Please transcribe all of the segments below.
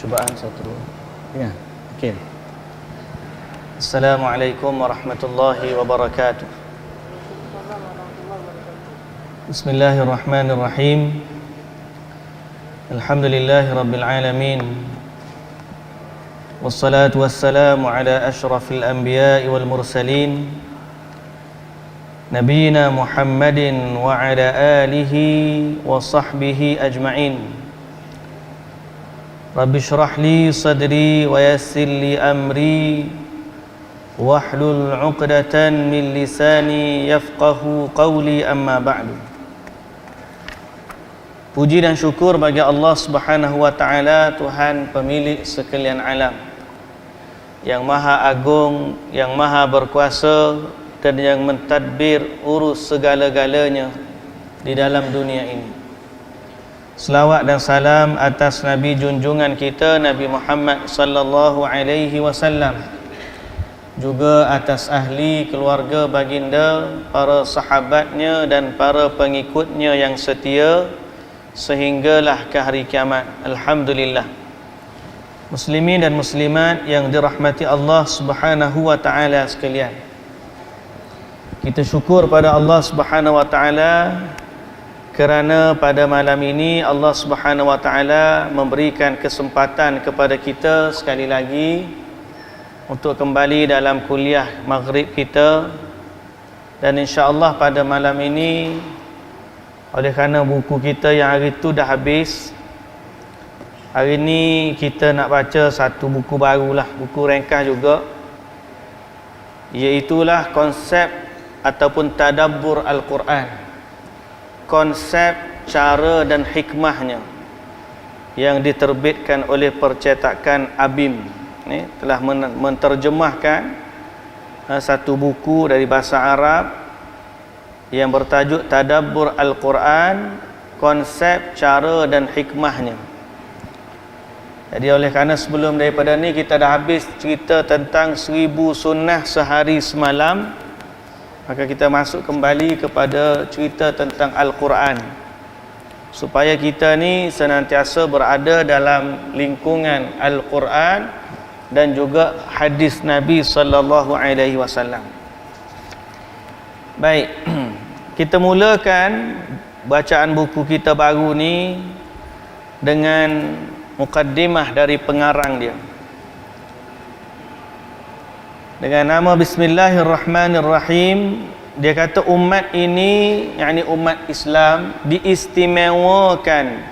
Cobaan satu. Ya, okey. Assalamualaikum warahmatullahi wabarakatuh. Bismillahirrahmanirrahim. Alhamdulillahi rabbil alamin. Wassalatu wassalamu ala asyrafil anbiya'i wal mursalin. Nabiyyina Muhammadin wa ala alihi wa sahbihi ajma'in. Rabbi syrah li sadri wa yassir li amri wahlul 'uqdatan min lisani yafqahu qawli, amma ba'du. Puji dan syukur bagi Allah Subhanahu wa taala, Tuhan pemilik sekalian alam, yang maha agung, yang maha berkuasa dan yang mentadbir urus segala-galanya di dalam dunia ini. Selawat dan salam atas Nabi junjungan kita, Nabi Muhammad sallallahu alaihi wasallam, juga atas ahli keluarga baginda, para sahabatnya dan para pengikutnya yang setia sehinggalah ke hari kiamat. Alhamdulillah. Muslimin dan muslimat yang dirahmati Allah Subhanahu wa taala sekalian, kita syukur pada Allah Subhanahu wa taala kerana pada malam ini Allah Subhanahu wa taala memberikan kesempatan kepada kita sekali lagi untuk kembali dalam kuliah maghrib kita. Dan insya-Allah pada malam ini, oleh kerana buku kita yang hari itu dah habis, hari ini kita nak baca satu buku barulah, buku ringkas juga, iaitulah konsep ataupun tadabbur Al-Quran, konsep, cara dan hikmahnya, yang diterbitkan oleh percetakan ABIM. Ini telah menterjemahkan satu buku dari bahasa Arab yang bertajuk Tadabbur Al-Quran, konsep, cara dan hikmahnya. Jadi oleh kerana sebelum daripada ni kita dah habis cerita tentang 1000 sunnah sehari semalam, maka kita masuk kembali kepada cerita tentang Al-Quran, supaya kita ni senantiasa berada dalam lingkungan Al-Quran dan juga hadis Nabi sallallahu alaihi wasallam. Baik, kita mulakan bacaan buku kita baru ni dengan mukaddimah dari pengarang dia, dengan nama Bismillahirrahmanirrahim. Dia kata umat ini, yakni umat Islam, diistimewakan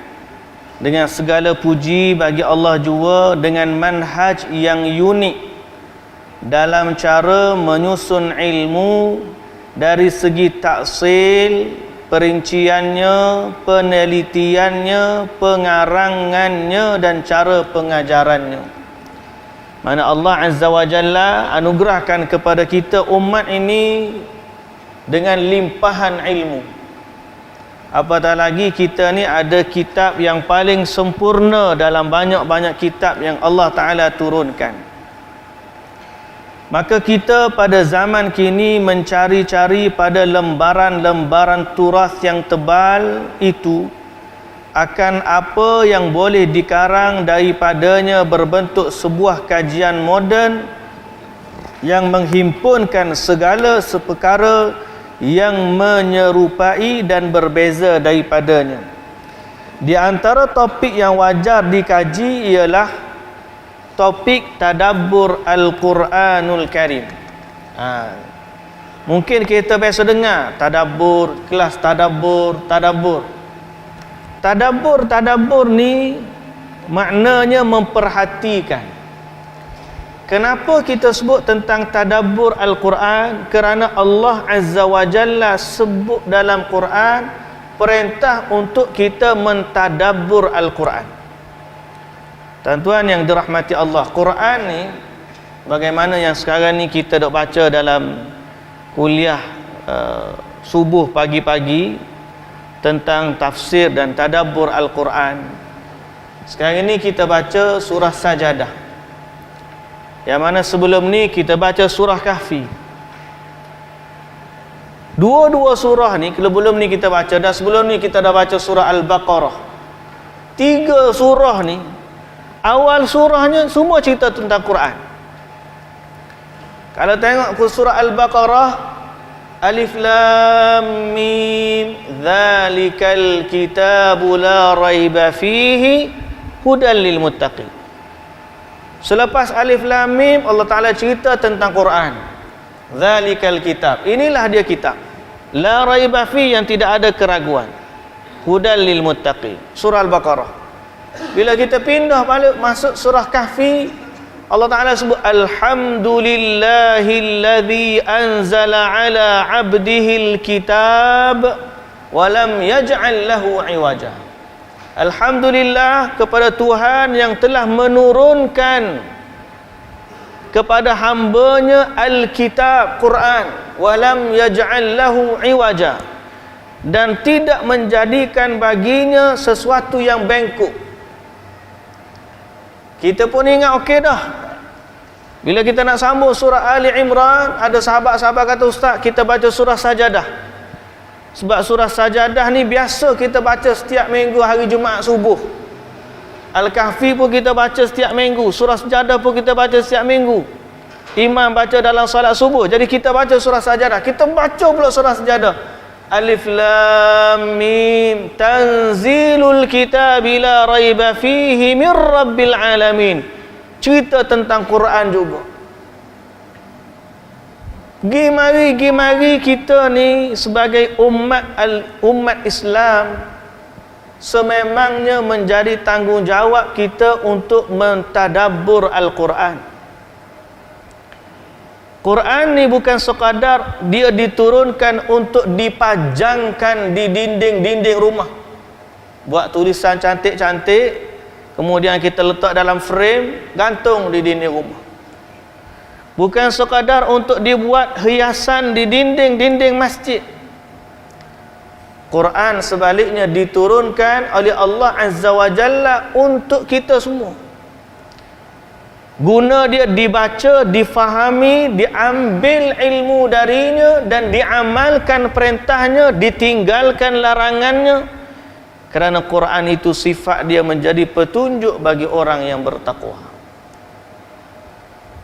dengan segala puji bagi Allah jua dengan manhaj yang unik dalam cara menyusun ilmu dari segi taksil, perinciannya, penelitiannya, pengarangannya dan cara pengajarannya. Mana Allah Azza wa Jalla anugerahkan kepada kita umat ini dengan limpahan ilmu. Apatah lagi kita ni ada kitab yang paling sempurna dalam banyak-banyak kitab yang Allah Ta'ala turunkan. Maka kita pada zaman kini mencari-cari pada lembaran-lembaran turas yang tebal itu akan apa yang boleh dikarang daripadanya berbentuk sebuah kajian moden yang menghimpunkan segala seperkara yang menyerupai dan berbeza daripadanya. Di antara topik yang wajar dikaji ialah topik tadabbur Al-Quranul Karim. Mungkin kita biasa dengar tadabbur, kelas tadabbur. Tadabbur ni maknanya memperhatikan. Kenapa kita sebut tentang tadabbur Al-Quran? Kerana Allah Azza wa Jalla sebut dalam Quran perintah untuk kita mentadabbur Al-Quran. Tuan-tuan yang dirahmati Allah, Quran ni bagaimana yang sekarang ni kita dok baca dalam kuliah subuh pagi-pagi tentang tafsir dan tadabbur Al-Quran. Sekarang ini kita baca surah Sajadah, yang mana sebelum ni kita baca surah Kahfi. Dua-dua surah ni sebelum ni kita baca, dan sebelum ni kita dah baca surah Al-Baqarah. 3 surah ni, awal surahnya semua cerita tentang Quran. Kalau tengok surah Al-Baqarah, Alif Lam Mim, Dzalikal kitabu la raiba fihi hudal lil muttaqin. Selepas Alif Lam Mim, Allah Ta'ala cerita tentang Quran. Dzalikal kitab, inilah dia kitab, la raiba fihi, yang tidak ada keraguan, hudal lil muttaqin. Surah Al-Baqarah. Bila kita pindah balik masuk surah Kahfi, Allah Ta'ala sebut Alhamdulillahilladzi anzala ala abdihil kitab wa lam yaj'al lahu iwaja. Alhamdulillah kepada Tuhan yang telah menurunkan kepada hambanya Al-Kitab, Quran, wa lam yaj'al lahu iwaja, dan tidak menjadikan baginya sesuatu yang bengkok. Kita pun ingat okey dah. Bila kita nak sambung surah Ali Imran, ada sahabat-sahabat kata, ustaz, kita baca surah Sajadah. Sebab surah Sajadah ni biasa kita baca setiap minggu hari Jumaat subuh. Al-Kahfi pun kita baca setiap minggu, surah Sajadah pun kita baca setiap minggu. Imam baca dalam salat subuh. Jadi kita baca surah Sajadah, kita baca pula surah Sajadah. Alif Lam Mim, tanzilul kitabi la raiba fihi min rabbil alamin. Cerita tentang Quran juga. Gimari kita ni sebagai umat Islam, sememangnya menjadi tanggungjawab kita untuk mentadabbur Al-Quran. Quran ni bukan sekadar dia diturunkan untuk dipajangkan di dinding-dinding rumah. Buat tulisan cantik-cantik, kemudian kita letak dalam frame, gantung di dinding rumah. Bukan sekadar untuk dibuat hiasan di dinding-dinding masjid. Quran sebaliknya diturunkan oleh Allah Azza wa Jalla untuk kita semua. Guna dia dibaca, difahami, diambil ilmu darinya dan diamalkan perintahnya, ditinggalkan larangannya. Kerana Quran itu sifat dia menjadi petunjuk bagi orang yang bertakwa.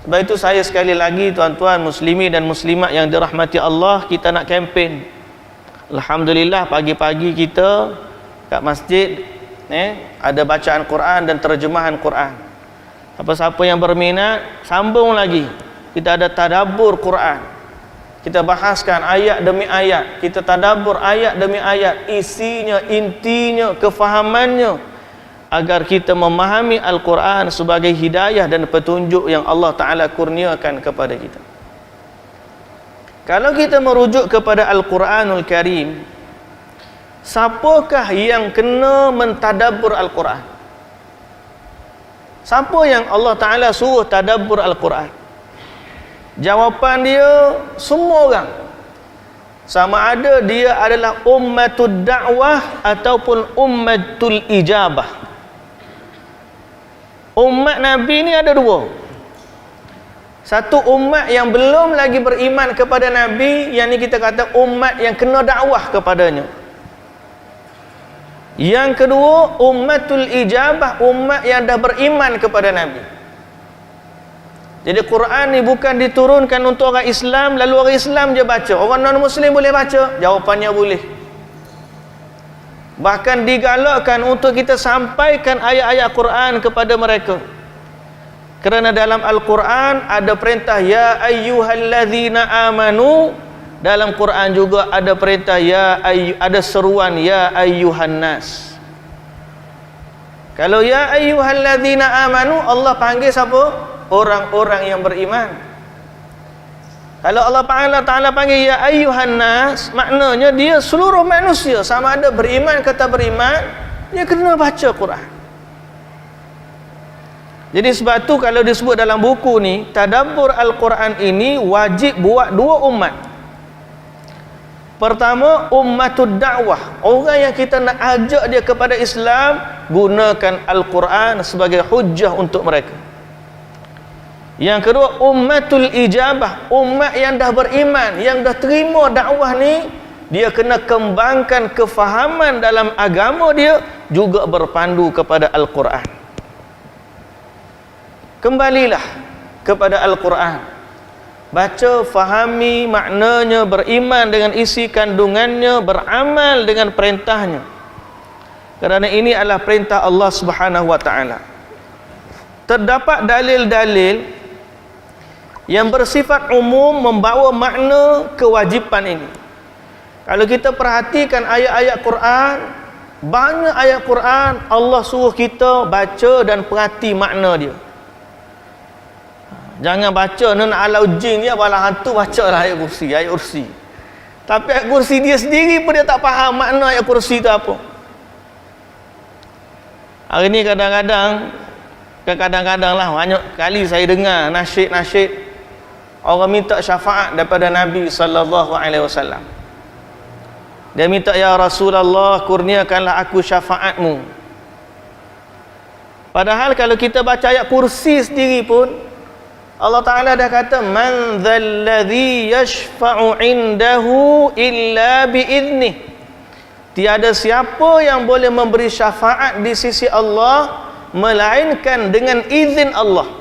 Sebab itu saya sekali lagi, tuan-tuan muslimi dan muslimat yang dirahmati Allah, kita nak kempen. Alhamdulillah pagi-pagi kita kat masjid ada bacaan Quran dan terjemahan Quran. Siapa-siapa yang berminat, sambung lagi. Kita ada tadabbur Quran. Kita bahaskan ayat demi ayat. Kita tadabbur ayat demi ayat. Isinya, intinya, kefahamannya. Agar kita memahami Al-Quran sebagai hidayah dan petunjuk yang Allah Ta'ala kurniakan kepada kita. Kalau kita merujuk kepada Al-Quranul Karim, siapakah yang kena mentadabbur Al-Quran? Siapa yang Allah Ta'ala suruh tadabbur Al-Quran? Jawapan dia, semua orang. Sama ada dia adalah ummatul da'wah ataupun ummatul ijabah. Umat Nabi ni ada dua. Satu umat yang belum lagi beriman kepada Nabi, yang ni kita kata umat yang kena dakwah kepadanya. Yang kedua, ummatul ijabah, umat yang dah beriman kepada Nabi. Jadi Quran ni bukan diturunkan untuk orang Islam, lalu orang Islam je baca. Orang non-Muslim boleh baca? Jawapannya boleh. Bahkan digalakkan untuk kita sampaikan ayat-ayat Quran kepada mereka. Kerana dalam Al-Quran ada perintah ya ayyuhallazina amanu. Dalam Quran juga ada perintah ada seruan ya ayyuhan nas. Kalau ya ayyuhallazina amanu, Allah panggil siapa? Orang-orang yang beriman. Kalau Allah Ta'ala panggil ya ayyuhan nas, maknanya dia seluruh manusia, sama ada beriman kata beriman, dia kena baca Quran. Jadi sebab tu kalau disebut dalam buku ni, tadabbur Al-Quran ini wajib buat dua umat. Pertama, ummatud dakwah, orang yang kita nak ajak dia kepada Islam, gunakan Al-Quran sebagai hujjah untuk mereka. Yang kedua, ummatul ijabah, umat yang dah beriman, yang dah terima dakwah ni, dia kena kembangkan kefahaman dalam agama dia, juga berpandu kepada Al-Quran. Kembalilah kepada Al-Quran, baca, fahami maknanya, beriman dengan isi kandungannya, beramal dengan perintahnya, kerana ini adalah perintah Allah Subhanahu wa ta'ala. Terdapat dalil-dalil yang bersifat umum membawa makna kewajipan ini. Kalau kita perhatikan ayat-ayat Quran, banyak ayat Quran Allah suruh kita baca dan perhati makna dia. Jangan baca nak alau jin dia bala hantu, bacalah ayat kursi. Tapi ayat kursi dia sendiri pun dia tak faham makna ayat kursi tu apa. Hari ni kadang-kadang lah, banyak kali saya dengar nasyid-nasyid orang minta syafaat daripada Nabi sallallahu alaihi wasallam. Dia minta, ya Rasulullah, kurniakanlah aku syafaatmu. Padahal kalau kita baca ayat kursi sendiri pun Allah Ta'ala dah kata, man dzalladzi yashfa'u indahu illa biiznih. Tiada siapa yang boleh memberi syafaat di sisi Allah melainkan dengan izin Allah.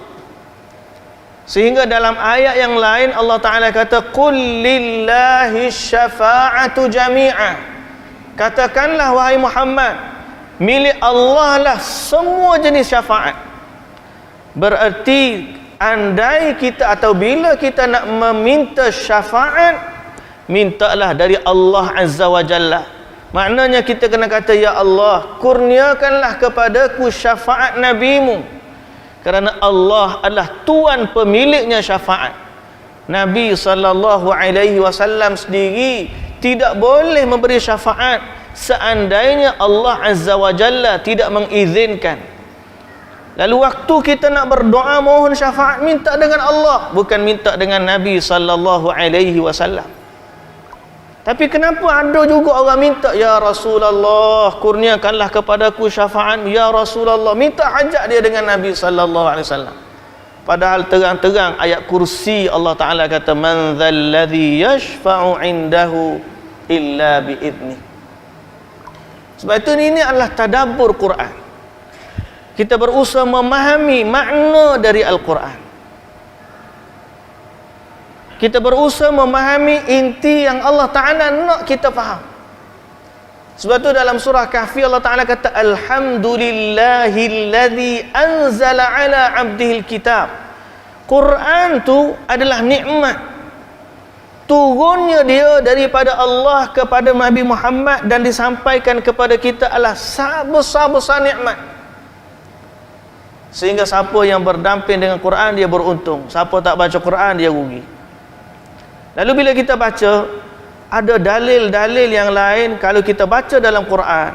Sehingga dalam ayat yang lain Allah Ta'ala kata, qul lillahi syafa'atu jami'ah. Katakanlah wahai Muhammad, milik Allah lah semua jenis syafaat. Berarti andai kita atau bila kita nak meminta syafaat, mintalah dari Allah Azza wa Jalla. Maknanya kita kena kata, ya Allah, kurniakanlah kepadaku syafaat Nabi-Mu, kerana Allah adalah tuan pemiliknya syafaat. Nabi sallallahu alaihi wasallam sendiri tidak boleh memberi syafaat seandainya Allah Azza wa Jalla tidak mengizinkan. Lalu waktu kita nak berdoa mohon syafaat, minta dengan Allah, bukan minta dengan Nabi sallallahu alaihi wasallam. Tapi kenapa ada juga orang minta, ya Rasulullah, kurniakanlah kepadaku syafaat, ya Rasulullah, minta hajat dia dengan Nabi sallallahu alaihi wasallam. Padahal terang-terang ayat kursi Allah Taala kata, man dzalladzi yashfa'u indahu illa biiznih. Sebab itu ini adalah tadabbur Quran. Kita berusaha memahami makna dari Al-Quran. Kita berusaha memahami inti yang Allah Ta'ala nak kita faham. Sebab tu dalam surah Kahfi Allah Ta'ala kata, alhamdulillahilladzi anzala ala abdihil kitab. Quran tu adalah nikmat. Turunnya dia daripada Allah kepada Nabi Muhammad dan disampaikan kepada kita adalah besar-besar nikmat. Sehingga siapa yang berdamping dengan Quran dia beruntung, siapa tak baca Quran dia rugi. Lalu bila kita baca, ada dalil-dalil yang lain kalau kita baca dalam Quran,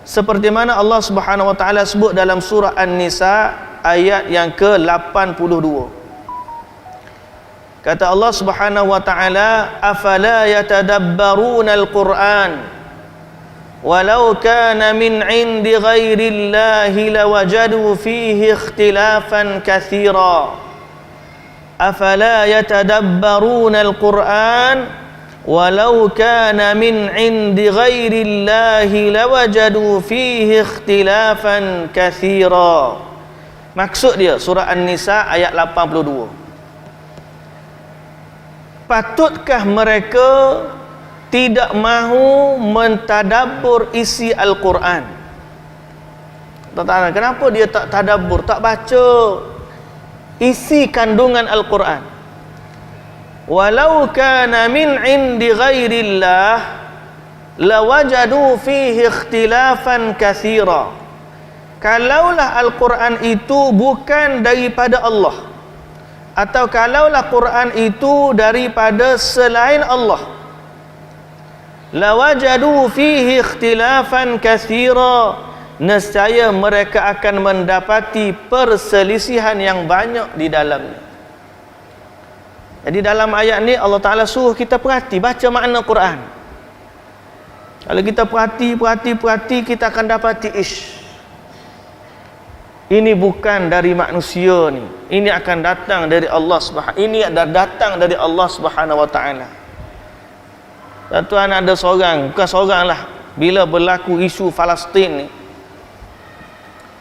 seperti mana Allah Subhanahu wa taala sebut dalam surah An-Nisa ayat yang ke-82. Kata Allah Subhanahu wa taala, afala yatadabbaruna al-Quran walau kana min 'indi ghairillahi lawajadu fihi ikhtilafan katsira. Afala yatadabbaruna al-Quran walau kana min 'indi ghairillahi lawajadu fihi ikhtilafan katsira. Maksud dia surah An-Nisa ayat 82. Patutkah mereka tidak mahu mentadabbur isi Al-Quran? Tentang kenapa dia tak tadabbur, tak baca isi kandungan Al-Quran? Walau kana min 'indi ghairillah lawajadu fihi ikhtilafan katsira. Kalaulah Al-Quran itu bukan daripada Allah, atau kalaulah Quran itu daripada selain Allah, lawajadu fihi ikhtilafan katsira, nescaya mereka akan mendapati perselisihan yang banyak di dalamnya. Jadi dalam ayat ni Allah Ta'ala suruh kita perhati, baca makna Quran. Kalau kita perhati, kita akan dapati ini bukan dari manusia ni, ini akan datang dari Allah Subhanahu, ini dah datang dari Allah Subhanahu wa taala. Tuan ada seorang, bukan seorang lah, bila berlaku isu Palestin ni,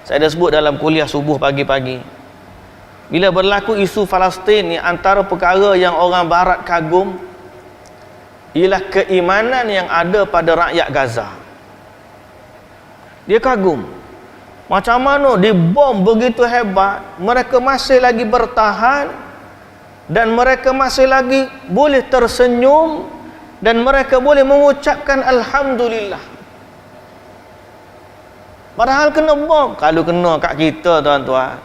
saya dah sebut dalam kuliah subuh pagi-pagi, bila berlaku isu Palestin ni, antara perkara yang orang barat kagum ialah keimanan yang ada pada rakyat Gaza. Dia kagum macam mana dibom begitu hebat, mereka masih lagi bertahan, dan mereka masih lagi boleh tersenyum, dan mereka boleh mengucapkan Alhamdulillah. Padahal kena bom. Kalau kena kat kita, tuan-tuan,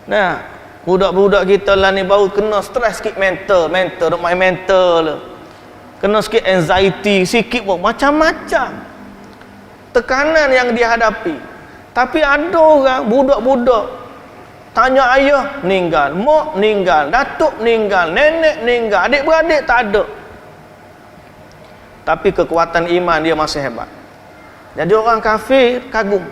nah, budak-budak kita lah ni baru kena stres sikit, mental duk main mental lah. Kena sikit anxiety sikit pun, macam-macam tekanan yang dihadapi. Tapi ada orang, budak-budak tanya ayah meninggal, mak meninggal, datuk meninggal, nenek meninggal, adik-beradik tak ada, tapi kekuatan iman dia masih hebat. Jadi orang kafir kagum.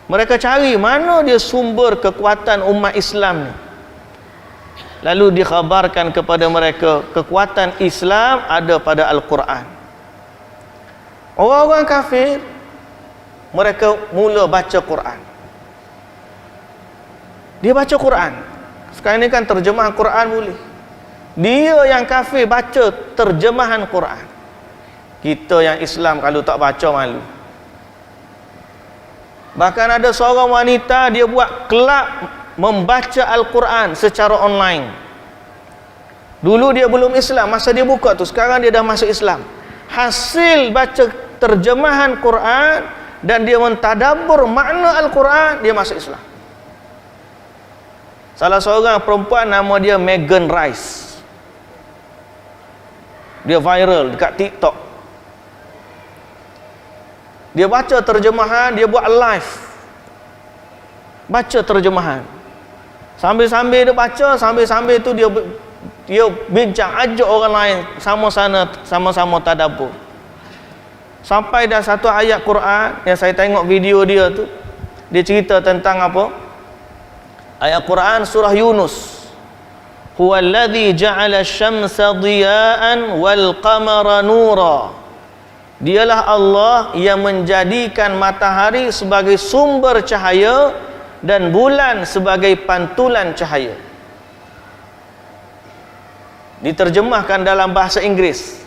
Mereka cari mana dia sumber kekuatan umat Islam ni. Lalu dikhabarkan kepada mereka kekuatan Islam ada pada Al-Quran. Orang-orang kafir, mereka mula baca Quran. Dia baca Quran. Sekarang ni kan terjemahan Quran boleh. Dia yang kafir baca terjemahan Quran. Kita yang Islam kalau tak baca malu. Bahkan ada seorang wanita, dia buat kelab membaca Al-Quran secara online. Dulu dia belum Islam, masa dia buka tu, sekarang dia dah masuk Islam. Hasil baca terjemahan Quran dan dia mentadabbur makna Al-Quran, dia masuk Islam. Salah seorang perempuan nama dia Megan Rice. Dia viral dekat TikTok. Dia baca terjemahan, dia buat live baca terjemahan. Sambil-sambil dia baca, sambil-sambil tu dia bincang, ajak orang lain sama-sama tadabbur. Sampai dah satu ayat Quran yang saya tengok video dia tu, dia cerita tentang apa? Ayat Quran surah Yunus. Huwallazi ja'ala asy-syamsa dhiya'an wal qamara nura. Dialah Allah yang menjadikan matahari sebagai sumber cahaya dan bulan sebagai pantulan cahaya. Diterjemahkan dalam bahasa Inggris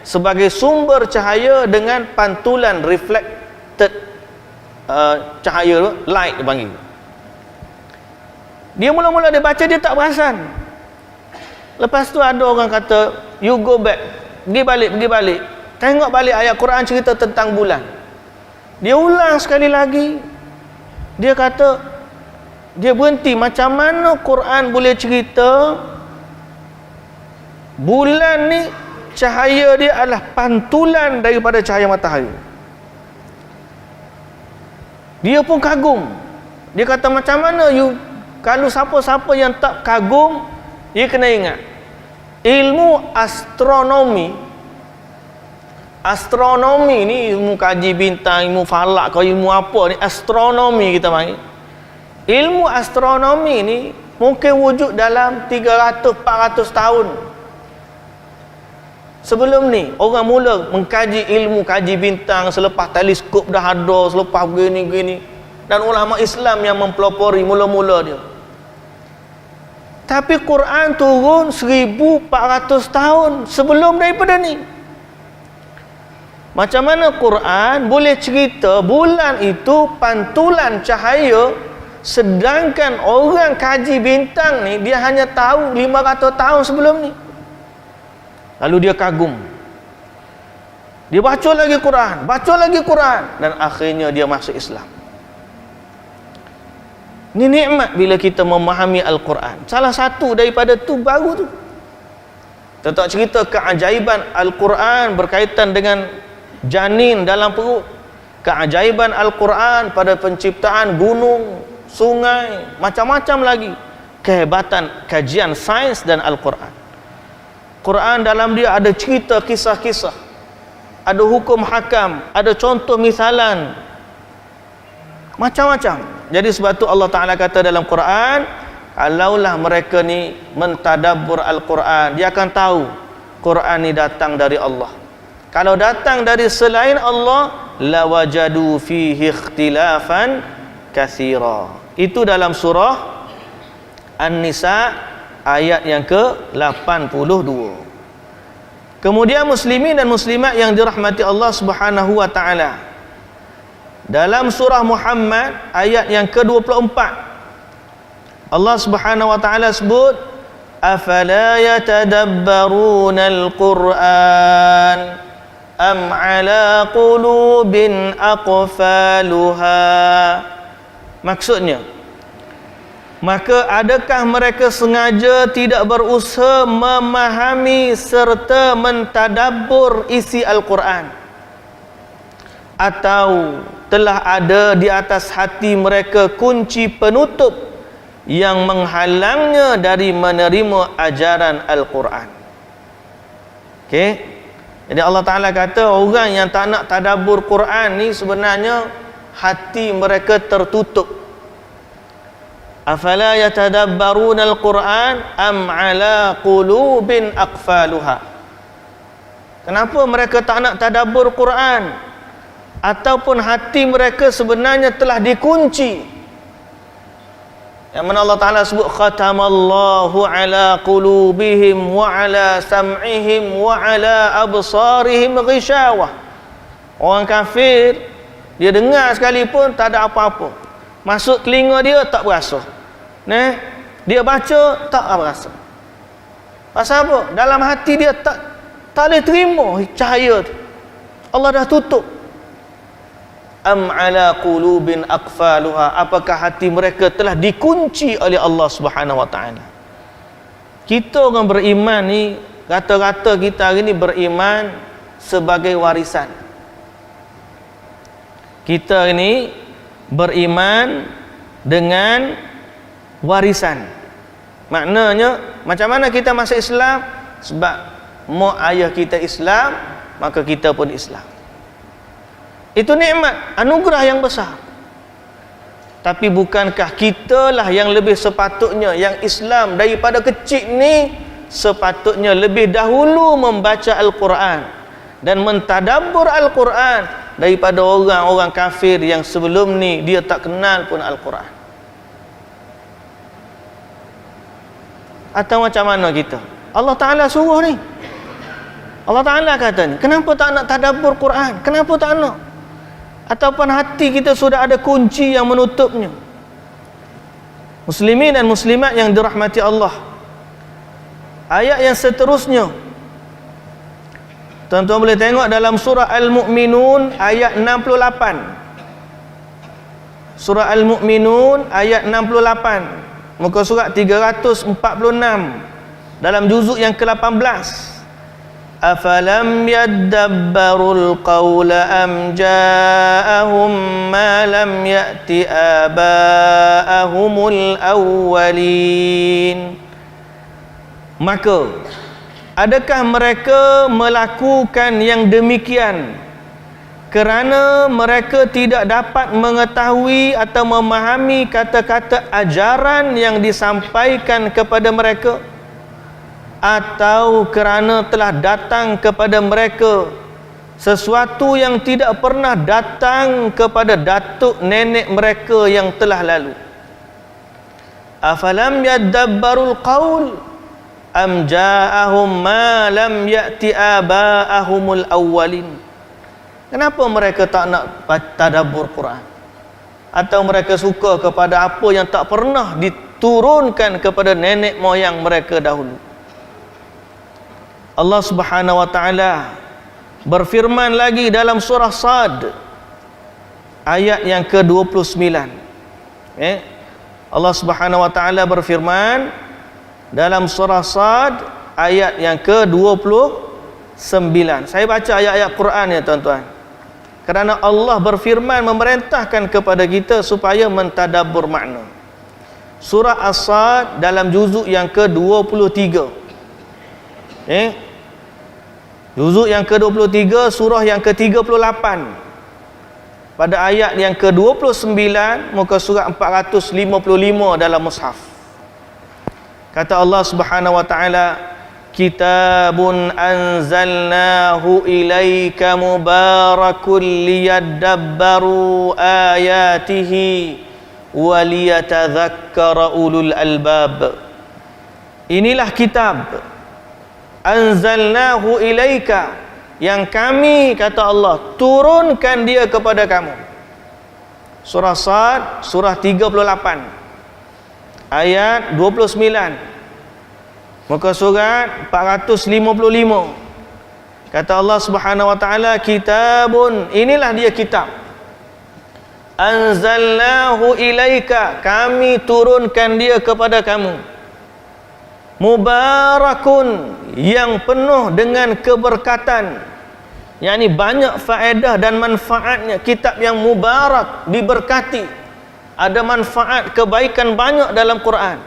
sebagai sumber cahaya dengan pantulan reflected cahaya, light dia panggil. Dia mula-mula dia baca, dia tak perasan. Lepas tu ada orang kata, you go back, pergi balik, tengok balik ayat Quran cerita tentang bulan. Dia ulang sekali lagi. Dia kata, dia berhenti, macam mana Quran boleh cerita bulan ni cahaya dia adalah pantulan daripada cahaya matahari. Dia pun kagum. Dia kata, macam mana kalau siapa-siapa yang tak kagum, dia kena ingat ilmu astronomi ni, ilmu kaji bintang, ilmu falak, kau ilmu apa ni, astronomi kita panggil. Ilmu astronomi ni mungkin wujud dalam 300-400 tahun sebelum ni. Orang mula mengkaji ilmu kaji bintang selepas teleskop dah ada, selepas begini-begini, dan ulama Islam yang mempelopori mula-mula dia. Tapi Quran turun 1400 tahun sebelum daripada ni. Macam mana Quran boleh cerita bulan itu pantulan cahaya, sedangkan orang kaji bintang ni dia hanya tahu 500 tahun sebelum ni. Lalu dia kagum. Dia baca lagi Quran, dan akhirnya dia masuk Islam. Ini nikmat bila kita memahami Al-Quran. Salah satu daripada tu baru tu, kita tak cerita keajaiban Al-Quran berkaitan dengan janin dalam perut, keajaiban Al-Quran pada penciptaan gunung, sungai, macam-macam lagi, kehebatan kajian sains dan Al-Quran. Quran dalam dia ada cerita kisah-kisah, ada hukum hakam, ada contoh misalan, macam-macam. Jadi sebab tu Allah Ta'ala kata dalam Quran, kalaulah mereka ni mentadabbur Al-Quran, dia akan tahu Quran ni datang dari Allah. Kalau datang dari selain Allah, lawajadu fihi ikhtilafan katsira. Itu dalam surah An-Nisa ayat yang ke-82. Kemudian muslimin dan muslimat yang dirahmati Allah Subhanahu wa taala, dalam surah Muhammad ayat yang ke-24, Allah Subhanahu wa taala sebut, afala yatadabbaruna al-Qur'an am ala qulubin aqfaluha. Maksudnya, maka adakah mereka sengaja tidak berusaha memahami serta mentadabbur isi Al-Quran, atau telah ada di atas hati mereka kunci penutup yang menghalangnya dari menerima ajaran Al-Quran. Okey, jadi Allah Ta'ala kata orang yang tak nak tadabbur Quran ni sebenarnya hati mereka tertutup. Afala yatadabbaruna al-Quran am ala qulubin aqfaluha. Kenapa mereka tak nak tadabbur Quran? Ataupun hati mereka sebenarnya telah dikunci. Yang mana Allah Ta'ala sebut, khatamallahu ala qulubihim wa ala sam'ihim wa ala absarihim ghishawah. Orang kafir, dia dengar sekalipun tak ada apa-apa, masuk telinga dia tak berasa, dia baca tak berasa. Pasal apa? Dalam hati dia tak boleh terima cahaya tu. Allah dah tutup. Am ala qulubin aqfaluha, apakah hati mereka telah dikunci oleh Allah Subhanahu wa taala. Kita orang beriman ni, rata-rata kita hari ni beriman sebagai warisan. Kita ini beriman dengan warisan. Maknanya, macam mana kita masuk Islam? Sebab mak ayah kita Islam, maka kita pun Islam. Itu nikmat, anugerah yang besar. Tapi bukankah kitalah yang lebih sepatutnya, yang Islam daripada kecil ni, sepatutnya lebih dahulu membaca Al-Quran dan mentadabbur Al-Quran daripada orang-orang kafir yang sebelum ni dia tak kenal pun Al-Quran? Atau macam mana kita? Allah Ta'ala suruh ni, Allah Ta'ala kata ni, kenapa tak nak tadabbur Quran? Kenapa tak nak? Ataupun hati kita sudah ada kunci yang menutupnya. Muslimin dan muslimat yang dirahmati Allah, ayat yang seterusnya tuan-tuan boleh tengok dalam surah Al-Mu'minun ayat 68. Surah Al-Mu'minun ayat 68, muka surat 346, dalam juzuk yang ke-18. Afalam yaddabbarul qawla am ja'ahum ma lam ya'ti aba'ahumul awwalin. Maka adakah mereka melakukan yang demikian kerana mereka tidak dapat mengetahui atau memahami kata-kata ajaran yang disampaikan kepada mereka, atau kerana telah datang kepada mereka sesuatu yang tidak pernah datang kepada datuk nenek mereka yang telah lalu? Afalam yaddabbarul qaul am ja'ahum ma lam ya'ti aba'ahumul awwalin. Kenapa mereka tak nak tadabbur Quran? Atau mereka suka kepada apa yang tak pernah diturunkan kepada nenek moyang mereka dahulu? Allah Subhanahu wa taala berfirman lagi dalam surah Sad ayat yang ke-29. Allah Subhanahu wa taala berfirman dalam surah Sad ayat yang ke-29. Saya baca ayat-ayat Quran ya tuan-tuan, kerana Allah berfirman memerintahkan kepada kita supaya mentadabbur makna. Surah As-Sad dalam juzuk yang ke-23. Juzuk yang ke-23, surah yang ke-38, pada ayat yang ke-29, muka surat 455 dalam mushaf. Kata Allah Subhanahu wa taala, kitabun anzalnahu ilaika mubarakun liyadabbaru ayatihi wa liyatadhakkara ulul albab. Inilah kitab anzalnahu ilaika, yang kami, kata Allah, turunkan dia kepada kamu. Surah Sad, surah 38 ayat 29, muka surat 455. Kata Allah Subhanahu wa taala, kitabun, inilah dia kitab, anzalnahu ilaika, kami turunkan dia kepada kamu, mubarakun, yang penuh dengan keberkatan, yakni banyak faedah dan manfaatnya. Kitab yang mubarak, diberkati, ada manfaat kebaikan banyak dalam Quran.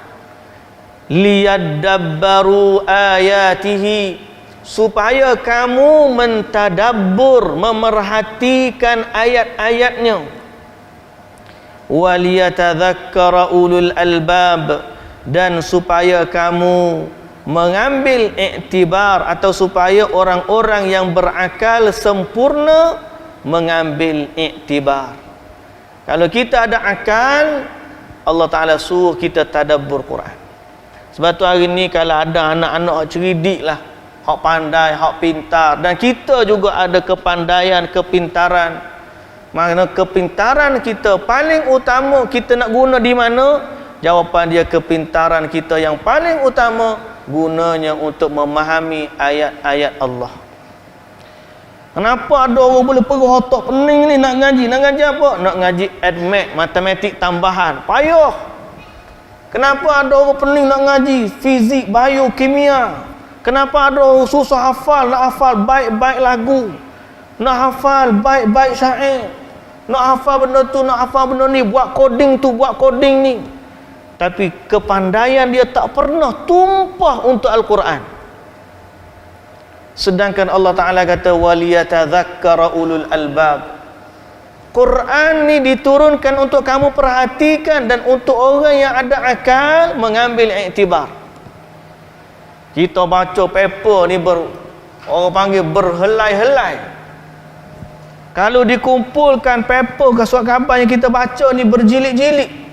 Liyadabbaru ayatihi, supaya kamu mentadabbur, memerhatikan ayat-ayatnya. Waliyatadhakkara ulul albab, dan supaya kamu mengambil iktibar, atau supaya orang-orang yang berakal sempurna mengambil iktibar. Kalau kita ada akal, Allah Ta'ala suruh kita tadabbur Quran. Sebab tu hari ni kalau ada anak-anak cerdik lah, hak pandai, hak pintar, dan kita juga ada kepandaian, kepintaran, mana kepintaran kita paling utama kita nak guna di mana? Jawapan dia, kepintaran kita yang paling utama gunanya untuk memahami ayat-ayat Allah. Kenapa ada orang boleh pergi otak pening ni nak ngaji? Nak ngaji apa? Nak ngaji admat, matematik tambahan. Payah. Kenapa ada orang pening nak ngaji fizik, biokimia? Kenapa ada orang susah hafal, nak hafal baik-baik lagu, nak hafal baik-baik syair, nak hafal benda tu, nak hafal benda ni, buat coding tu, buat coding ni. Tapi kepandaian dia tak pernah tumpah untuk Al-Quran. Sedangkan Allah Ta'ala kata waliyatadhakkara ulul albab. Quran ni diturunkan untuk kamu perhatikan, dan untuk orang yang ada akal mengambil iktibar. Kita baca paper ni orang panggil berhelai-helai. Kalau dikumpulkan paper ke surat khabar yang kita baca ni berjilid-jilid,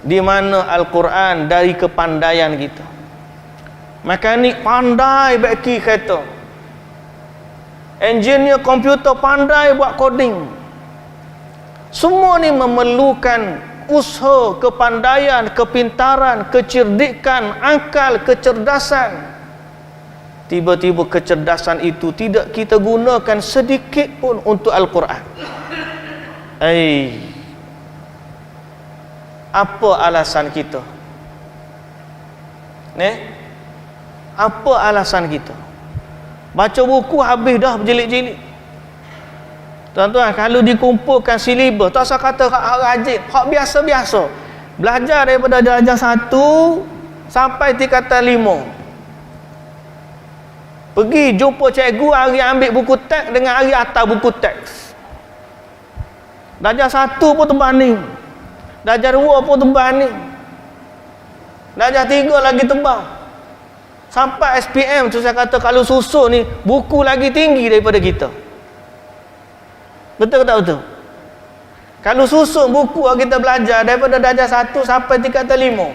di mana Al-Quran dari kepandaian kita. Mekanik pandai beki kereta, engineer komputer pandai buat coding. Semua ni memerlukan usaha, kepandaian, kepintaran, kecerdikan, akal, kecerdasan. Tiba-tiba kecerdasan itu tidak kita gunakan sedikit pun untuk Al-Quran. Apa alasan kita? Apa alasan kita? Baca buku habis dah berjilid-jilid. Tuan-tuan, kalau dikumpulkan silibus, tak usah kata hak rajin, hak biasa-biasa. Belajar daripada darjah 1 sampai tingkatan 5. Pergi jumpa cikgu, hari ambil buku teks dengan hari atas buku teks. Darjah 1 pun terbanding, darjah 2 pun terbanding, darjah 3 lagi tebal, sampai SPM tu saya kata kalau susun ni buku lagi tinggi daripada kita. Betul ke tak betul? Kalau susun buku kita belajar daripada darjah 1 sampai tingkatan 5,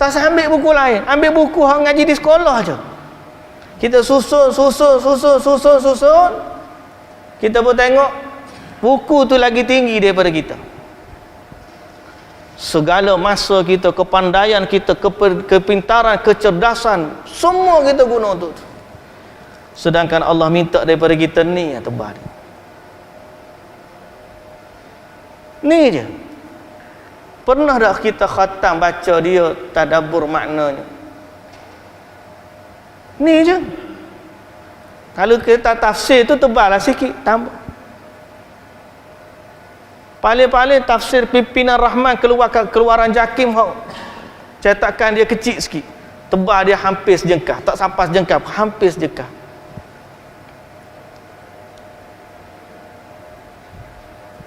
tak usah ambil buku lain, ambil buku hang ngaji di sekolah je. Kita susun, kita pun tengok buku tu lagi tinggi daripada kita. Segala masa kita, kepandaian kita, kepintaran, kecerdasan, semua kita guna untuk itu. Sedangkan Allah minta daripada kita ni yang tebal. Ni je. Pernah tak kita khatam baca dia, tadabbur maknanya? Ni je. Kalau kita tafsir tu tebal lah sikit, tambah. Paling-paling tafsir Pimpinan Rahman keluaran Jakim, cetakan dia kecil sikit, tebal dia hampir sejengkah, tak sampai sejengkah, hampir sejengkah.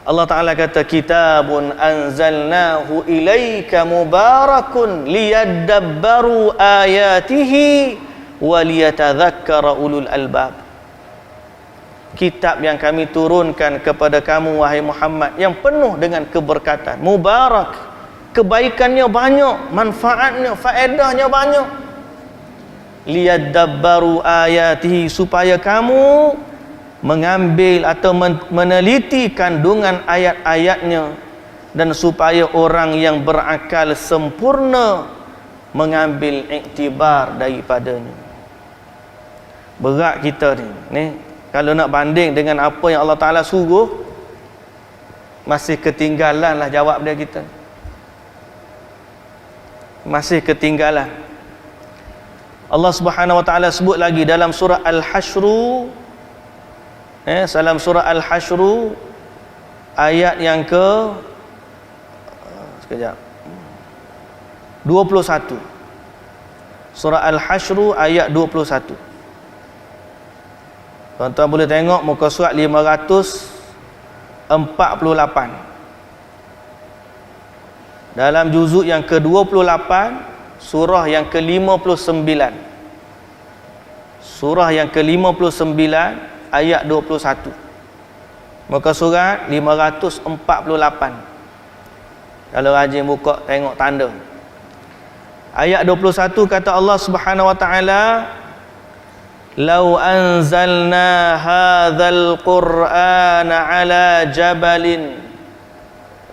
Allah Ta'ala kata, kitabun anzalnahu ilaika mubarakun liyadabbaru ayatihi wa liyatadhakkara ulul albab. Kitab yang kami turunkan kepada kamu wahai Muhammad, yang penuh dengan keberkatan, mubarak, kebaikannya banyak, manfaatnya, faedahnya banyak. Liyadabbaru ayatihi, supaya kamu mengambil atau meneliti kandungan ayat-ayatnya, dan supaya orang yang berakal sempurna mengambil iktibar daripadanya. Berat kita ni kalau nak banding dengan apa yang Allah Ta'ala suruh, masih ketinggalan lah jawab dia kita. Masih ketinggalan. Allah Subhanahu Wa Ta'ala sebut lagi dalam surah Al-Hasyr, dalam surah Al-Hasyr ayat yang ke 21. Surah Al-Hasyr ayat 21. Tuan-tuan boleh tengok muka surat 548. Dalam juzuk yang ke-28, surah yang ke-59. Surah yang ke-59 ayat 21. Muka surat 548. Kalau rajin buka tengok tanda. Ayat 21 kata Allah Subhanahu Wa Ta'ala, "Lau anzalna hadzal Qur'ana 'ala jabalin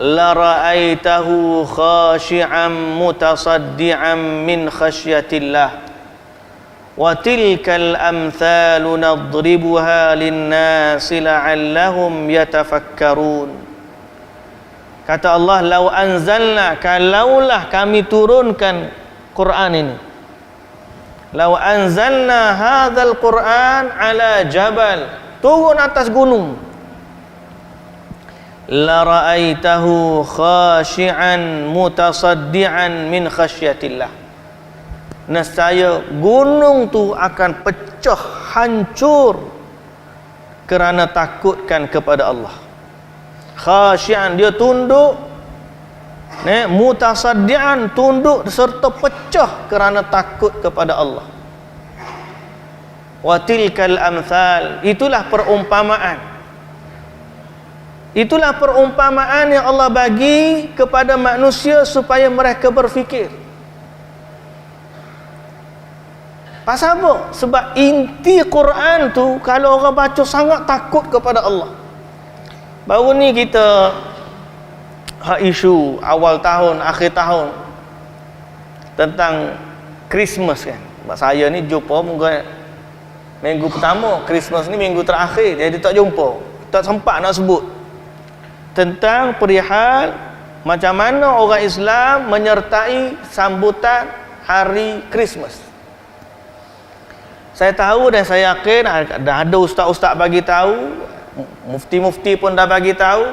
la ra'aitahu khashi'an mutasaddian min khasyatillah." Wa tilkal amthalu nadribuha lin-nasi la'allahum yatafakkarun. Kata Allah, lau anzalna, kalaulah kami turunkan Quran ini, lau anzalna hadzal Quran ala jabal, turun atas gunung, la ra'aitahu khashi'an mutasaddian min khasyatillah, nescaya gunung tu akan pecah hancur kerana takutkan kepada Allah. Khasyian, dia tunduk, mutasaddian, tunduk serta pecah kerana takut kepada Allah. Wa tilkal amthal, itulah perumpamaan. Itulah perumpamaan yang Allah bagi kepada manusia supaya mereka berfikir. Pasal apa? Sebab inti Quran tu, kalau orang baca sangat takut kepada Allah. Baru ni kita isu awal tahun, akhir tahun tentang Christmas kan. Sebab saya ni jumpa mungkin minggu pertama, Christmas ni minggu terakhir, jadi tak jumpa, tak sempat nak sebut tentang perihal macam mana orang Islam menyertai sambutan hari Christmas. Saya tahu dan saya yakin dah ada ustaz-ustaz bagi tahu, mufti-mufti pun dah bagi tahu.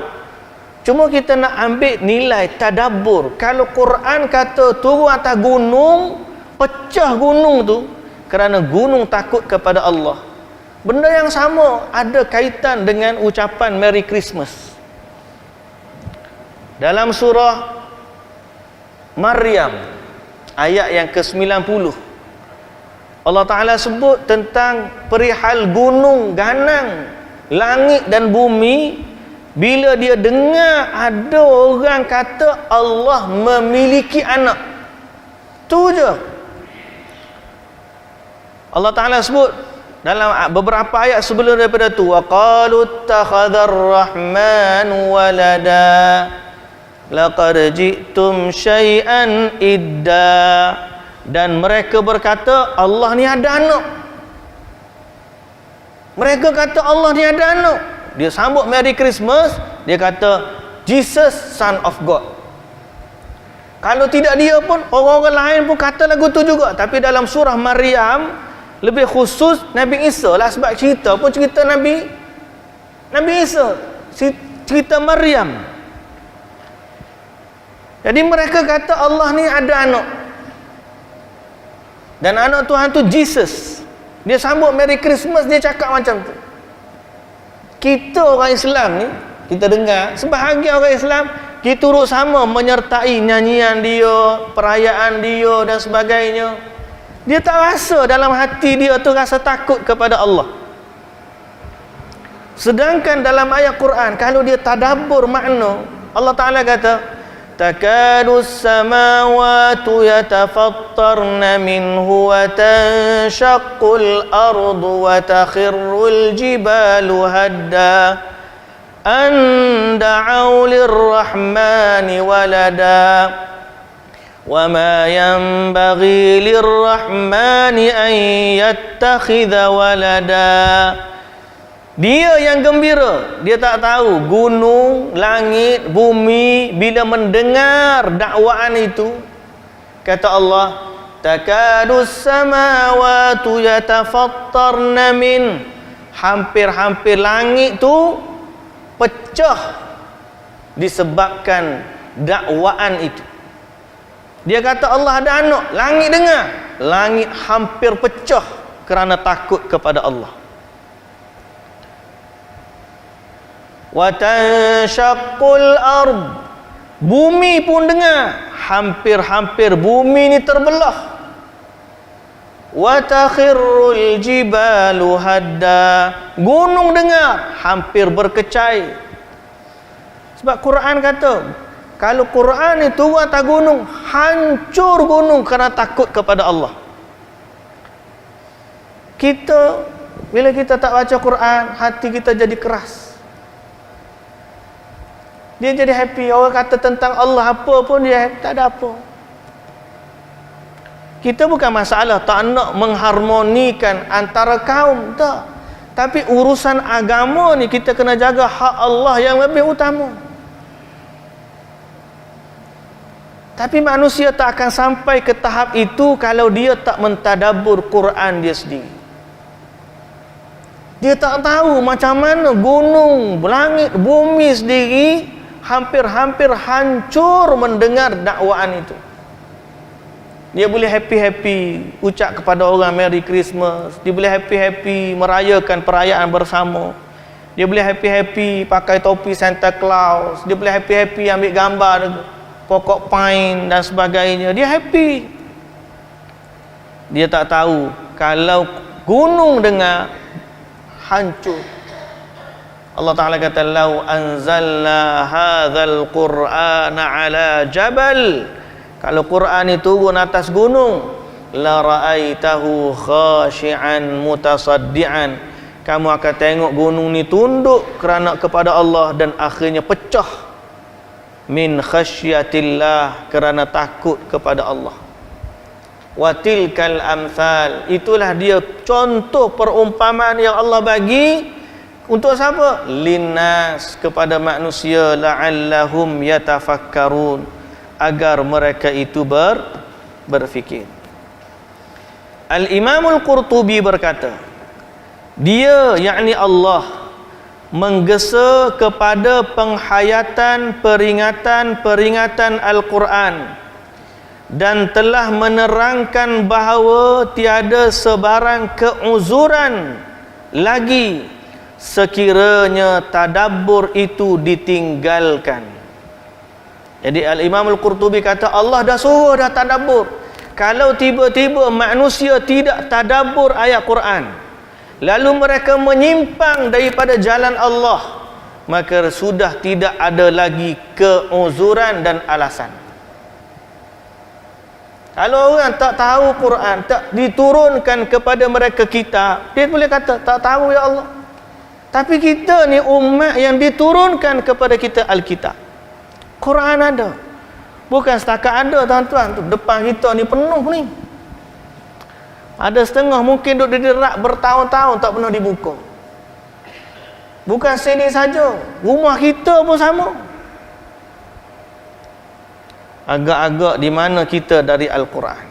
Cuma kita nak ambil nilai tadabbur. Kalau Quran kata turun atas gunung, pecah gunung tu kerana gunung takut kepada Allah, benda yang sama ada kaitan dengan ucapan Merry Christmas. Dalam surah Maryam ayat yang ke-90, Allah Ta'ala sebut tentang perihal gunung, ganang, langit dan bumi. Bila dia dengar ada orang kata Allah memiliki anak, tu je. Allah Ta'ala sebut dalam beberapa ayat sebelum daripada tu, wa qalu ittakhadhar rahmanu walada laqad ji'tum syai'an idda. Dan mereka berkata Allah ni ada anak. Mereka kata Allah ni ada anak. Dia sambut Merry Christmas, dia kata Jesus Son of God. Kalau tidak dia pun, orang-orang lain pun kata lagu tu juga. Tapi dalam surah Maryam lebih khusus Nabi Isa lah, sebab cerita pun cerita Nabi Isa, cerita Maryam. Jadi mereka kata Allah ni ada anak, dan anak Tuhan tu Jesus. Dia sambut Merry Christmas, dia cakap macam tu. Kita orang Islam ni kita dengar sebahagian orang Islam kita turut sama menyertai nyanyian dia, perayaan dia dan sebagainya. Dia tak rasa dalam hati dia tu rasa takut kepada Allah. Sedangkan dalam ayat Quran kalau dia tadabbur makna, Allah Taala kata takadu as-samawati yatafattarna minhu wa tanshaqqul ardu wa takhirrul jibalu hadda an da'u lirrahmani walada wa ma yanbaghi lirrahmani an yattakhidha walada. Dia yang gembira, dia tak tahu gunung, langit, bumi bila mendengar dakwaan itu, kata Allah takadus samawati yatafattarna min, hampir-hampir langit tu pecah disebabkan dakwaan itu. Dia kata Allah ada anak, langit dengar, langit hampir pecah kerana takut kepada Allah. Wa tanshaqqul ard, bumi pun dengar, hampir-hampir bumi ni terbelah. Wa takhirrul jibalu hadda, gunung dengar, hampir berkecai. Sebab Quran kata kalau Quran ni turun atas gunung, hancur gunung kerana takut kepada Allah. Kita bila kita tak baca Quran, hati kita jadi keras. Dia jadi happy. Orang kata tentang Allah apa pun dia tak ada apa. Kita bukan masalah tak nak mengharmonikan antara kaum, tak. Tapi urusan agama ni kita kena jaga hak Allah yang lebih utama. Tapi manusia tak akan sampai ke tahap itu kalau dia tak mentadabbur Quran dia sendiri. Dia tak tahu macam mana gunung, langit, bumi sendiri hampir-hampir hancur mendengar dakwaan itu. Dia boleh happy-happy ucap kepada orang Merry Christmas, dia boleh happy-happy merayakan perayaan bersama, dia boleh happy-happy pakai topi Santa Claus, dia boleh happy-happy ambil gambar pokok pine dan sebagainya, dia happy. Dia tak tahu kalau gunung dengar, hancur. Allah Ta'ala kata lau anzalna hadzal qur'ana ala jabal, kalau Quran itu turun atas gunung, la ra'aitahu khashi'an mutasaddian, kamu akan tengok gunung ni tunduk kerana kepada Allah dan akhirnya pecah min khasyatillah, kerana takut kepada Allah. Wa tilkal amsal, itulah dia contoh perumpamaan yang Allah bagi untuk siapa? Linnas, kepada manusia, la'allahum yatafakkarun, agar mereka itu berfikir. Al-Imamul Qurtubi berkata, dia yakni Allah menggesa kepada penghayatan peringatan Al-Quran dan telah menerangkan bahawa tiada sebarang keuzuran lagi sekiranya tadabbur itu ditinggalkan. Jadi Al-Imam Al-Qurtubi kata Allah dah suruh dah tadabbur. Kalau tiba-tiba manusia tidak tadabbur ayat Quran, lalu mereka menyimpang daripada jalan Allah, maka sudah tidak ada lagi keuzuran dan alasan. Kalau orang tak tahu Quran, tak diturunkan kepada mereka kitab, dia boleh kata tak tahu ya Allah. Tapi kita ni umat yang diturunkan kepada kita Alkitab, Quran ada. Bukan setakat ada tuan-tuan, tu depan kita ni penuh ni. Ada setengah mungkin duduk di rak bertahun-tahun tak pernah dibuka. Bukan sini saja, rumah kita pun sama. Agak-agak di mana kita dari Al-Quran.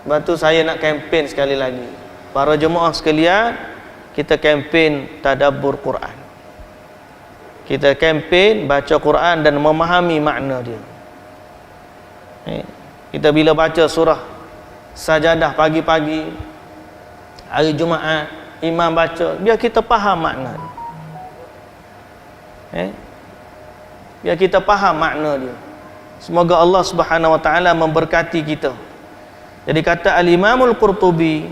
Sebab tu saya nak kempen sekali lagi. Para jemaah sekalian, kita kempen tadabbur Quran. Kita kempen baca Quran dan memahami makna dia. Kita bila baca surah Sajadah pagi-pagi, hari Jumaat, imam baca, biar kita faham makna dia. Biar kita faham makna dia. Semoga Allah Subhanahu wa taala memberkati kita. Jadi kata Al-Imamul Qurtubi,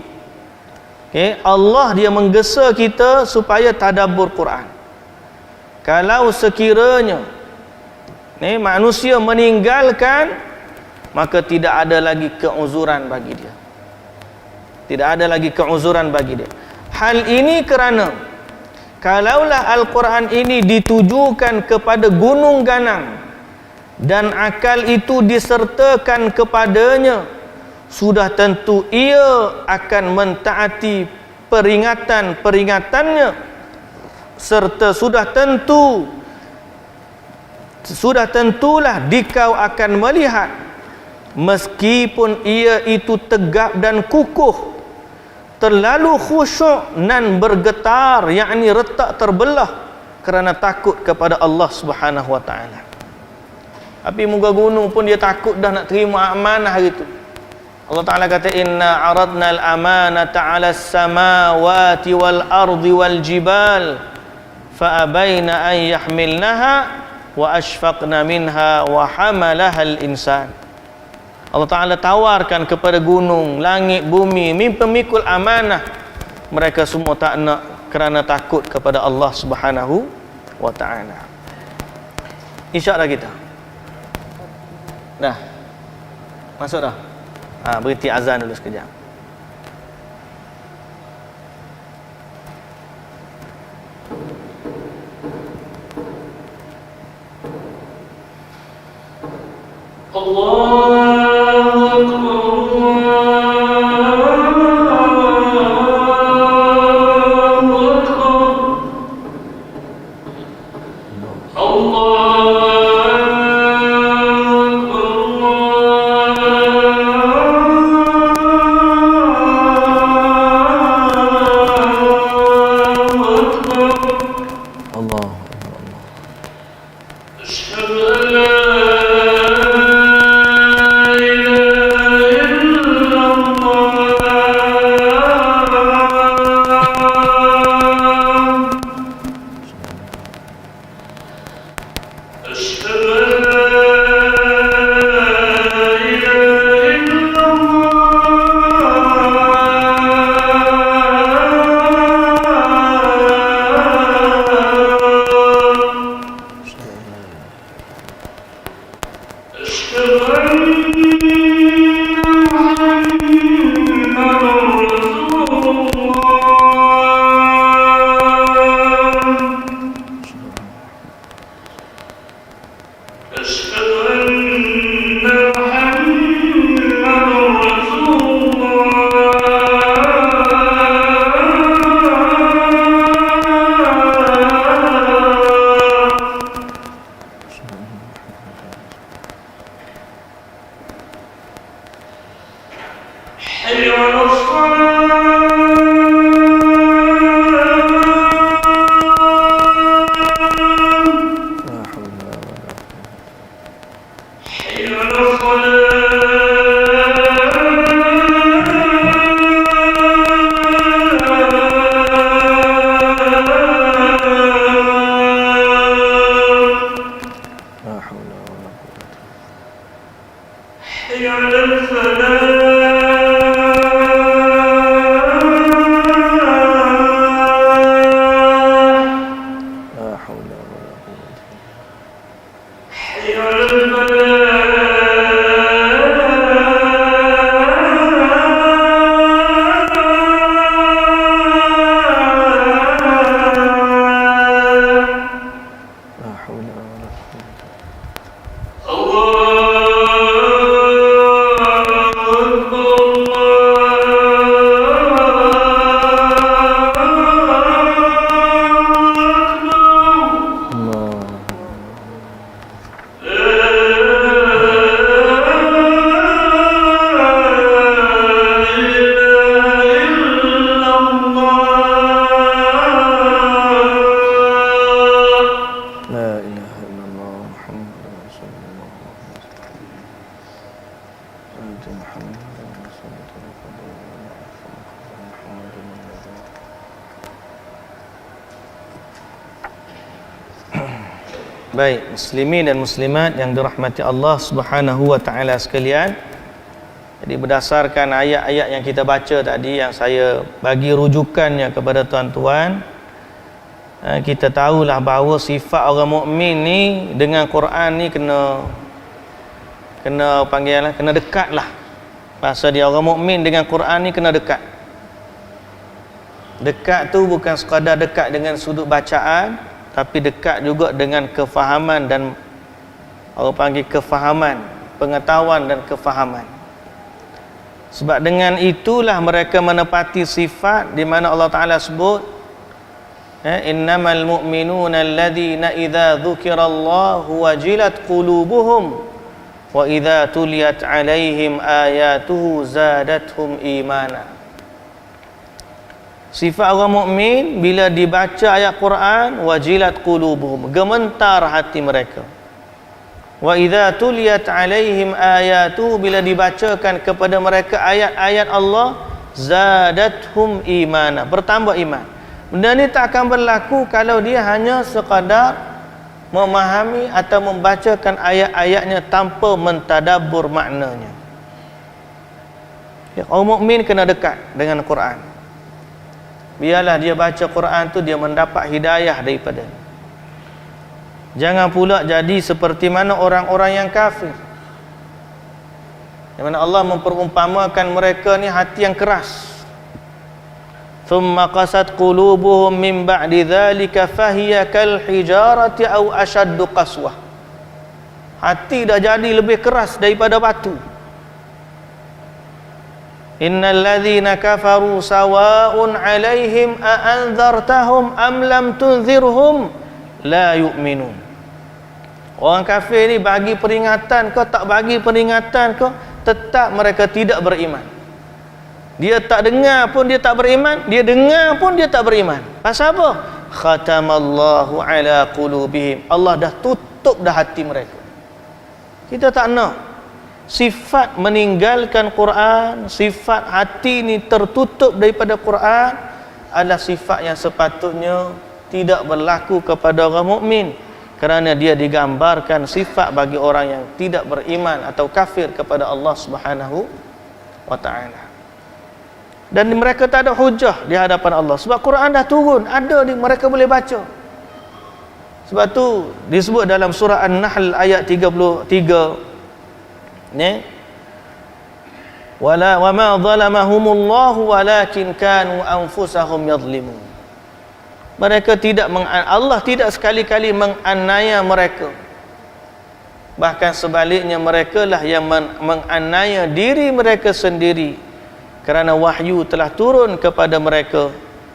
Allah dia menggesa kita supaya tadabbur Quran. Kalau sekiranya manusia meninggalkan, maka tidak ada lagi keuzuran bagi dia. Tidak ada lagi keuzuran bagi dia. Hal ini kerana kalaulah Al-Quran ini ditujukan kepada gunung ganang dan akal itu disertakan kepadanya, sudah tentu ia akan mentaati peringatan-peringatannya, serta sudah tentulah dikau akan melihat, meskipun ia itu tegap dan kukuh, terlalu khusyuk nan bergetar, yakni retak terbelah kerana takut kepada Allah Subhanahu wa taala. Tapi muka gunung pun dia takut dah nak terima amanah hari tu. Allah Taala kata, inna aradna al-amanata 'ala as-samawati wal ardi wal jibal fa abaina an yahmilnaha wa ashfaqna minha wa hamalaha al-insan. Allah Ta'ala tawarkan kepada gunung, langit, bumi, pemikul amanah. Mereka semua tak nak kerana takut kepada Allah Subhanahu wa ta'ala. Isyak dah kita? Dah? Masuk dah? Berhenti azan dulu sekejap. Muhammad Baik, muslimin dan muslimat yang dirahmati Allah Subhanahu wa taala sekalian. Jadi berdasarkan ayat-ayat yang kita baca tadi, yang saya bagi rujukannya kepada tuan-tuan, kita tahulah bahawa sifat orang mukmin ni dengan Quran ni kena panggil, kena dekatlah. Bahasa dia, orang mukmin dengan Quran ni kena dekat. Dekat tu bukan sekadar dekat dengan sudut bacaan, tapi dekat juga dengan kefahaman dan orang panggil kefahaman, pengetahuan dan kefahaman. Sebab dengan itulah mereka menepati sifat di mana Allah Ta'ala sebut, innamal mu'minuna alladhina idza dzukirallahu wajilat qulubuhum wa idza tuliyat alaihim ayatuhu zadatuhum imana. Sifat orang mukmin bila dibaca ayat Quran, wajilat qulubuhum, gemetar hati mereka. Wa idza tuliyat alaihim ayatuhu, bila dibacakan kepada mereka ayat-ayat Allah, zadatuhum imana, bertambah iman. Benda ni tak akan berlaku kalau dia hanya sekadar memahami atau membacakan ayat-ayatnya tanpa mentadabbur maknanya. Orang mukmin kena dekat dengan Quran. Biarlah dia baca Quran tu, dia mendapat hidayah daripada. Jangan pula jadi seperti mana orang-orang yang kafir, di mana Allah memperumpamakan mereka ni hati yang keras. Thumma qasat qulubuhum min ba'di dzalika fahiya kal hijarati aw ashaddu qaswah. Hati dah jadi lebih keras daripada batu. Innal ladzina kafaru sawa'un 'alaihim a anzartahum am lam tunzirhum la yu'minun. Orang kafir ni bagi peringatan ke tak bagi peringatan ke, tetap mereka tidak beriman. Dia tak dengar pun dia tak beriman, dia dengar pun dia tak beriman. Pasal apa? Khatamallahu ala qulubihim. Allah dah tutup dah hati mereka. Kita tak nak sifat meninggalkan Quran, sifat hati ni tertutup daripada Quran adalah sifat yang sepatutnya tidak berlaku kepada orang mukmin, kerana dia digambarkan sifat bagi orang yang tidak beriman atau kafir kepada Allah Subhanahu wa taala. Dan mereka tak ada hujah di hadapan Allah sebab Quran dah turun, ada di mereka boleh baca. Sebab tu disebut dalam surah An-Nahl ayat 33 ni, wala wama zalamahumullahu walakin kanu anfusahum yadhlimun. Mereka tidak Allah tidak sekali-kali menganiaya mereka, bahkan sebaliknya mereka lah yang menganiaya diri mereka sendiri, kerana wahyu telah turun kepada mereka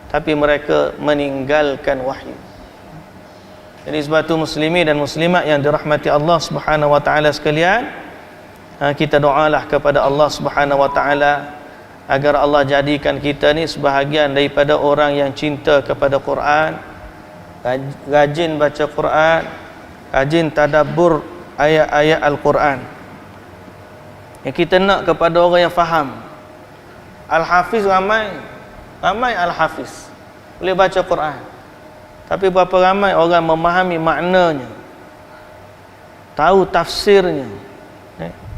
tapi mereka meninggalkan wahyu. Jadi sebab tu muslimin dan muslimat yang dirahmati Allah Subhanahu wa taala sekalian, kita doalah kepada Allah Subhanahu wa taala agar Allah jadikan kita ni sebahagian daripada orang yang cinta kepada Quran, rajin baca Quran, rajin tadabbur ayat-ayat Al-Quran. Yang kita nak kepada orang yang faham. Al-Hafiz ramai Al-Hafiz boleh baca Quran, tapi berapa ramai orang memahami maknanya, tahu tafsirnya.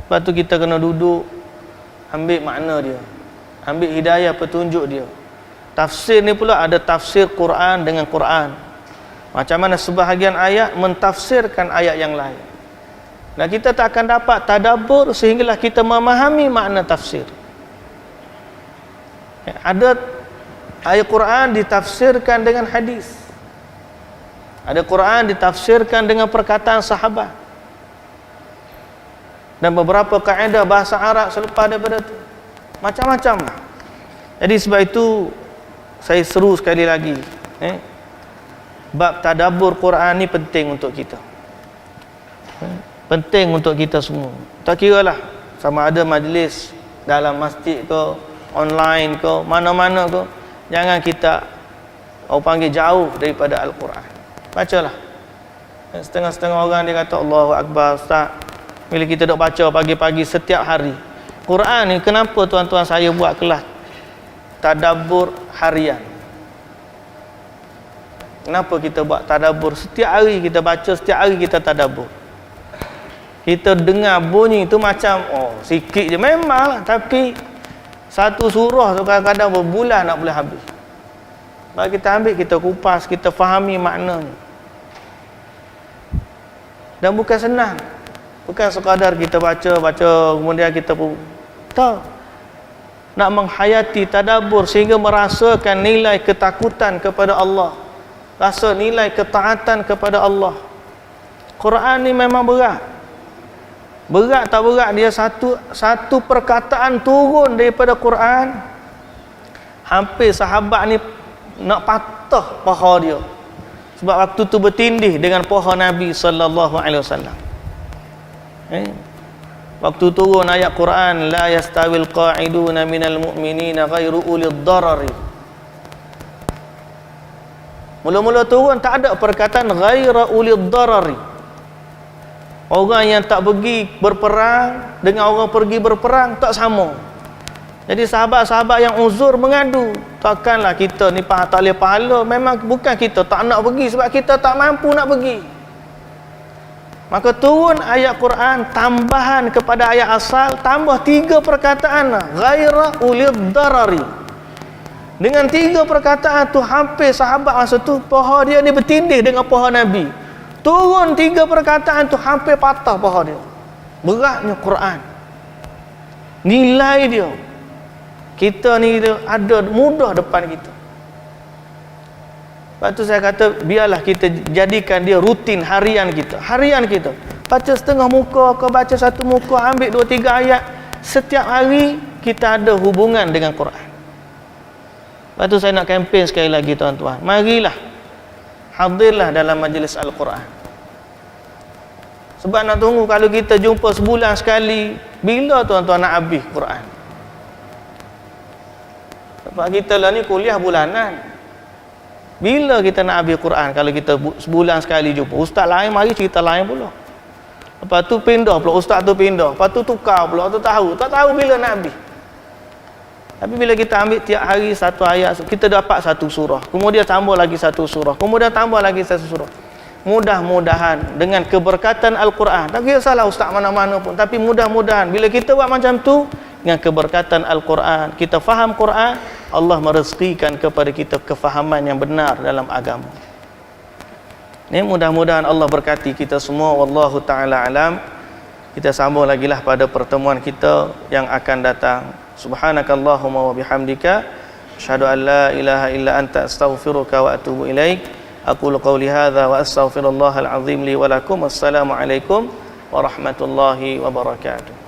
Lepas tu kita kena duduk ambil makna dia, ambil hidayah petunjuk dia. Tafsir ni pula ada tafsir Quran dengan Quran, macam mana sebahagian ayat mentafsirkan ayat yang lain. Dan kita tak akan dapat tadabbur sehinggalah kita memahami makna tafsir. Ada ayat Quran ditafsirkan dengan hadis, ada Quran ditafsirkan dengan perkataan sahabat, dan beberapa kaedah bahasa Arab selepas daripada itu. Macam-macam lah. Jadi sebab itu saya seru sekali lagi, bab tadabbur Quran ni penting untuk kita, penting untuk kita semua. Tak kira lah sama ada majlis dalam masjid ke, online ke, mana-mana ke, jangan kita orang panggil jauh daripada Al-Quran. Bacalah. Setengah-setengah orang dia kata Allahu Akbar Ustaz, bila kita duk baca pagi-pagi setiap hari Quran ni, kenapa tuan-tuan saya buat kelas tadabbur harian? Kenapa kita buat tadabbur? Setiap hari kita baca, setiap hari kita tadabbur. Kita dengar bunyi tu macam sikit je memang, tapi satu surah tu kadang-kadang berbulan nak boleh habis. Kalau kita ambil, kita kupas, kita fahami maknanya. Dan bukan senang. Bukan sekadar kita baca kemudian kita pun tak. Nak menghayati tadabbur sehingga merasakan nilai ketakutan kepada Allah, rasa nilai ketaatan kepada Allah. Quran ni memang berat. Berat tak berat, dia satu perkataan turun daripada Quran, hampir sahabat ni nak patah paha dia. Sebab waktu tu bertindih dengan paha Nabi sallallahu alaihi wasallam. Waktu turun ayat Quran, la yastawil qa'iduna minal mu'minina ghairu ulil darari. Mula-mula turun tak ada perkataan ghaira ulil darari. Orang yang tak pergi berperang dengan orang pergi berperang tak sama. Jadi sahabat-sahabat yang uzur mengadu, takkanlah kita ni tak boleh pahala. Memang bukan kita tak nak pergi, sebab kita tak mampu nak pergi. Maka turun ayat Quran tambahan kepada ayat asal, tambah 3 perkataan ghaira ulil darari. Dengan 3 perkataan tu hampir sahabat masa tu paha dia ni bertindih dengan paha Nabi. Turun 3 perkataan tu hampir patah paha dia. Beratnya Quran, nilai dia. Kita ni ada mudah depan kita. Lepas tu saya kata, biarlah kita jadikan dia rutin harian kita. Baca setengah muka ke baca satu muka, ambil 2-3 ayat. Setiap hari kita ada hubungan dengan Quran. Lepas tu saya nak kempen sekali lagi tuan-tuan. Marilah, hadirlah dalam majlis Al-Quran. Sebab nak tunggu kalau kita jumpa sebulan sekali, bila tuan-tuan nak habis Quran? Sebab kita lah ni kuliah bulanan. Bila kita nak habis Quran kalau kita sebulan sekali jumpa? Ustaz lain mari cerita lain pula. Lepas tu pindah pula, ustaz tu pindah. Lepas tu tukar pula, tu tak tahu bila nak habis. Tapi bila kita ambil tiap hari satu ayat, kita dapat satu surah. Kemudian tambah lagi satu surah. Kemudian tambah lagi satu surah. Mudah-mudahan dengan keberkatan Al-Quran, tak kira salah ustaz mana-mana pun, tapi mudah-mudahan bila kita buat macam tu, dengan keberkatan Al-Quran, kita faham Quran, Allah merezekikan kepada kita kefahaman yang benar dalam agama. Ini mudah-mudahan Allah berkati kita semua. Wallahu ta'ala alam. Kita sambung lagi lah pada pertemuan kita yang akan datang. Subhanakallahumma wa bihamdika, asyhadu an la ilaha illa anta, astaghfiruka wa atubu ilaik. Aqulu qawli hadza wa astaghfirullahal azim li wa lakum. Assalamu alaikum warahmatullahi wabarakatuh.